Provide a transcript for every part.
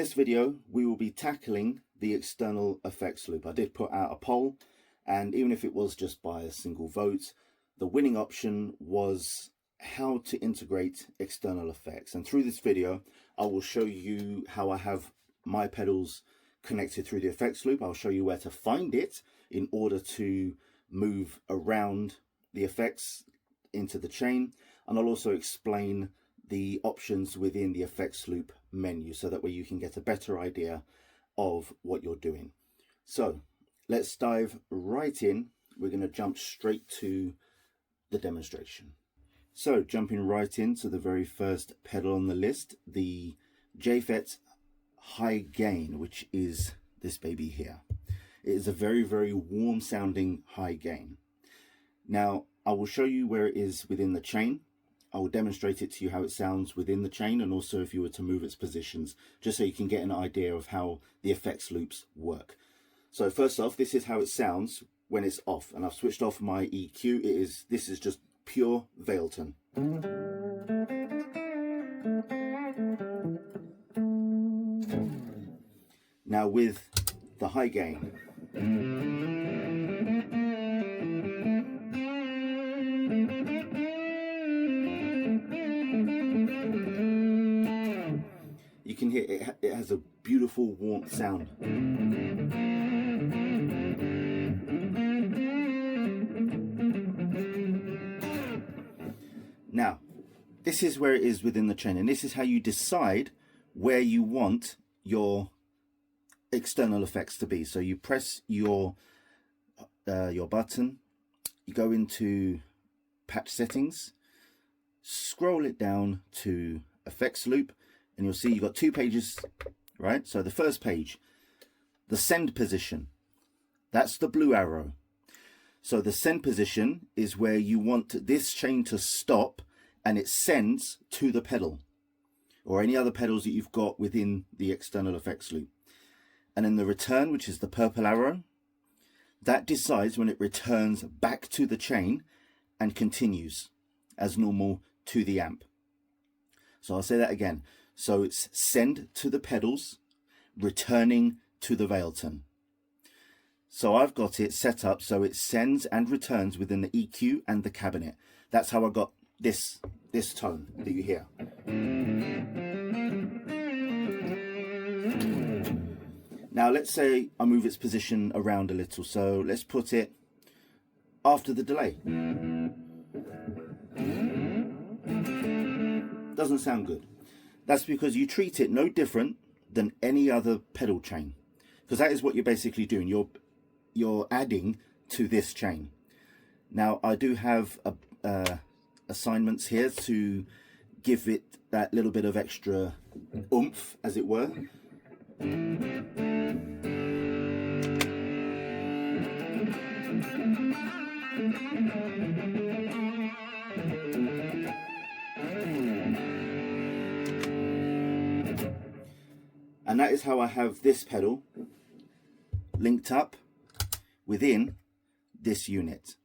this video, we will be tackling the external effects loop. I did put out a poll, and even if it was just by a single vote, the winning option was how to integrate external effects. And through this video, I will show you how I have my pedals connected through the effects loop. I'll show you where to find it in order to move around the effects into the chain, and I'll also explain the options within the effects loop menu so that way you can get a better idea of what you're doing. So let's dive right in. We're going to jump straight to the demonstration. So jumping right into the very first pedal on the list, the JFET high gain, which is this baby here. It is a very, very warm sounding high gain. Now I will show you where it is within the chain. I will demonstrate it to you how it sounds within the chain, and also if you were to move its positions, just so you can get an idea of how the effects loops work. So first off, this is how it sounds when it's off, and I've switched off my EQ. This is just pure Valeton. Now with the high gain, you can hear it has a beautiful warmth sound. Now, this is where it is within the chain, and this is how you decide where you want your external effects to be. So you press your button, you go into patch settings, scroll it down to effects loop, and you'll see you've got two pages, right? So the first page, the send position, that's the blue arrow. So the send position is where you want this chain to stop and it sends to the pedal or any other pedals that you've got within the external effects loop. And then the return, which is the purple arrow, that decides when it returns back to the chain and continues as normal to the amp. So I'll say that again. So it's send to the pedals, returning to the Valeton. So I've got it set up so it sends and returns within the EQ and the cabinet. That's how I got this tone that you hear. Now let's say I move its position around a little. So let's put it after the delay. Doesn't sound good. That's because you treat it no different than any other pedal chain, because that is what you're basically doing. You're adding to this chain. Now I do have assignments here to give it that little bit of extra oomph, as it were. And that is how I have this pedal linked up within this unit.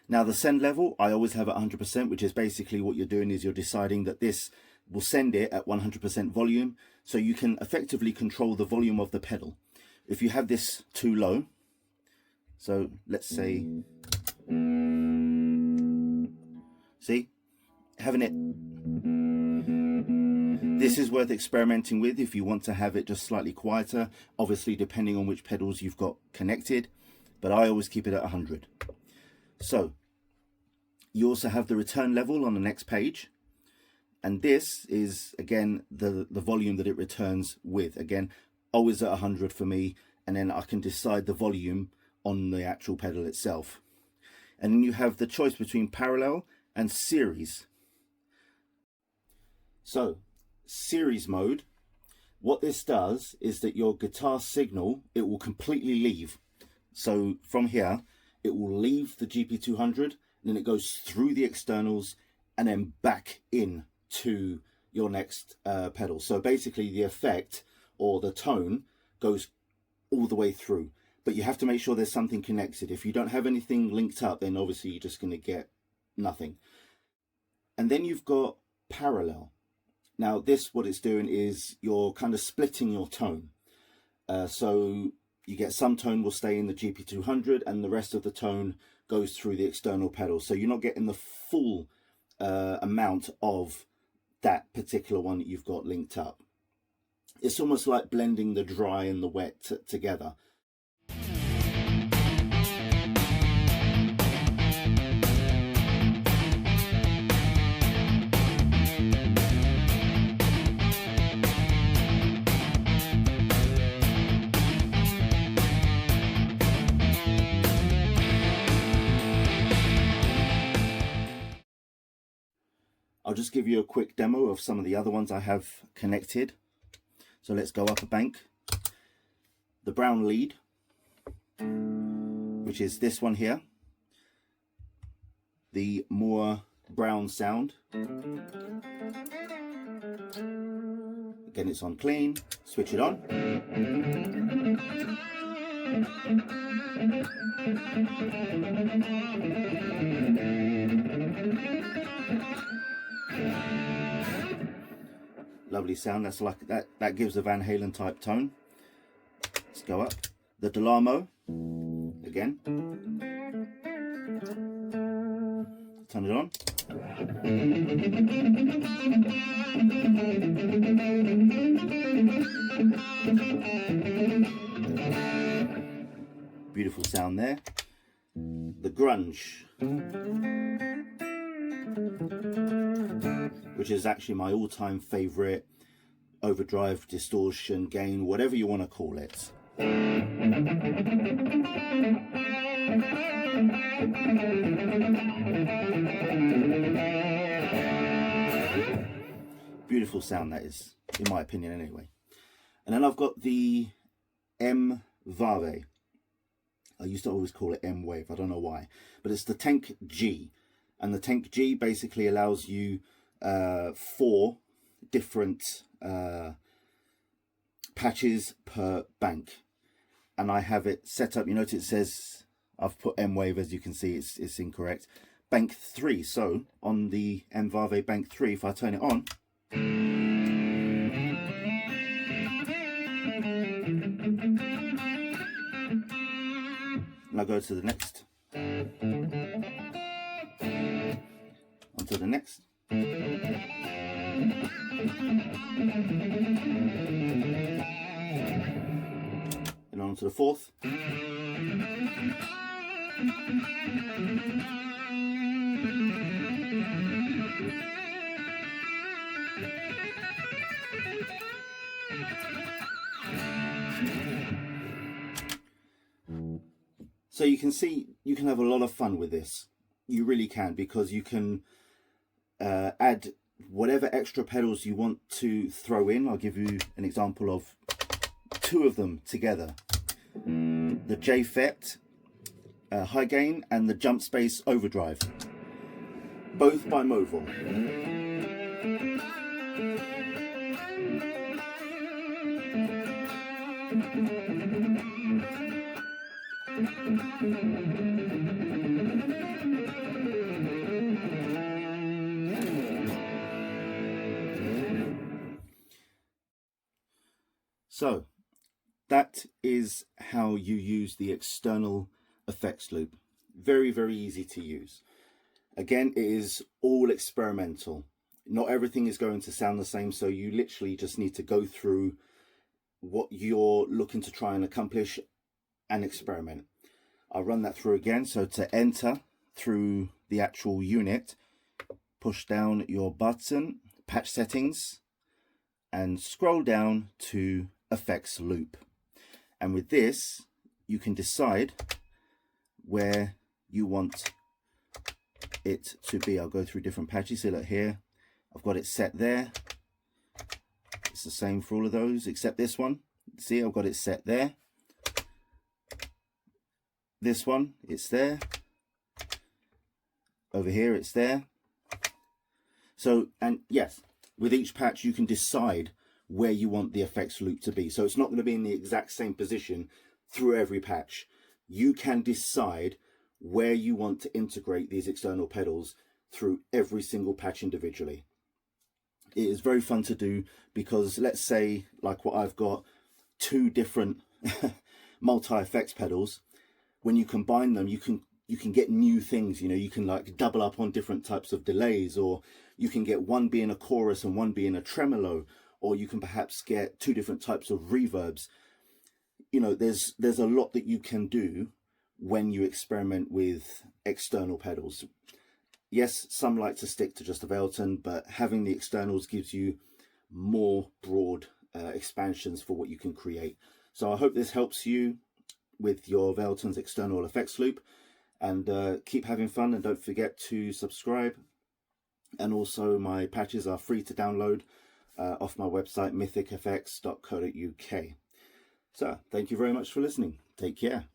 Now the send level, I always have at 100%, which is basically what you're doing is you're deciding that this will send it at 100% volume, so you can effectively control the volume of the pedal. If you have this too low, so let's say, see, having it, this is worth experimenting with if you want to have it just slightly quieter, obviously depending on which pedals you've got connected, but I always keep it at 100. So you also have the return level on the next page, and this is again the volume that it returns with, again always at 100 for me, and then I can decide the volume on the actual pedal itself. And then you have the choice between parallel and series. So series mode, what this does is that your guitar signal, it will completely leave. So from here it will leave the GP200, and then it goes through the externals and then back in to your next pedal. So basically the effect or the tone goes all the way through, but you have to make sure there's something connected. If you don't have anything linked up, then obviously you're just going to get nothing. And then you've got parallel. Now this, what it's doing is you're kind of splitting your tone. So you get some tone will stay in the GP200 and the rest of the tone goes through the external pedals. So you're not getting the full amount of that particular one that you've got linked up. It's almost like blending the dry and the wet together. I'll just give you a quick demo of some of the other ones I have connected. So let's go up a bank. The brown lead, which is this one here. The more brown sound. Again, it's on clean. Switch it on. Lovely sound. That's like that gives a Van Halen type tone. Let's go up. The Delamo again. Turn it on. Beautiful sound there. The grunge, which is actually my all-time favorite overdrive, distortion, gain, whatever you want to call it. Beautiful sound that is, in my opinion anyway. And then I've got the M-Vave. I used to always call it M-Wave, I don't know why. But it's the Tank G. And the Tank G basically allows you 4 different patches per bank. And I have it set up, you notice it says, I've put M-Wave, as you can see, it's incorrect. Bank 3, so on the M-Vave Bank 3, if I turn it on, and I go to the next, onto the next, and on to the 4th, so you can see you can have a lot of fun with this. You really can, because you can add whatever extra pedals you want to throw in. I'll give you an example of 2 of them together. The JFET high gain and the jump space overdrive, both by Moval. So that is how you use the external effects loop. Very, very easy to use. Again, it is all experimental. Not everything is going to sound the same, so you literally just need to go through what you're looking to try and accomplish and experiment. I'll run that through again. So to enter through the actual unit, push down your button, patch settings, and scroll down to effects loop. And with this, you can decide where you want it to be. I'll go through different patches. So look here, I've got it set there. It's the same for all of those except this one. See, I've got it set there. This one, it's there. Over here, it's there. So, and yes, with each patch, you can decide where you want the effects loop to be. So it's not going to be in the exact same position through every patch. You can decide where you want to integrate these external pedals through every single patch individually. It is very fun to do because let's say like what I've got, two different multi-effects pedals. When you combine them, you can get new things. You know, you can like double up on different types of delays, or you can get one being a chorus and one being a tremolo, or you can perhaps get two different types of reverbs. You know, there's a lot that you can do when you experiment with external pedals. Yes, some like to stick to just a Valeton, but having the externals gives you more broad expansions for what you can create. So I hope this helps you with your Valeton's external effects loop, and keep having fun, and don't forget to subscribe. And also my patches are free to download off my website mythicfx.co.uk. So thank you very much for listening. Take care.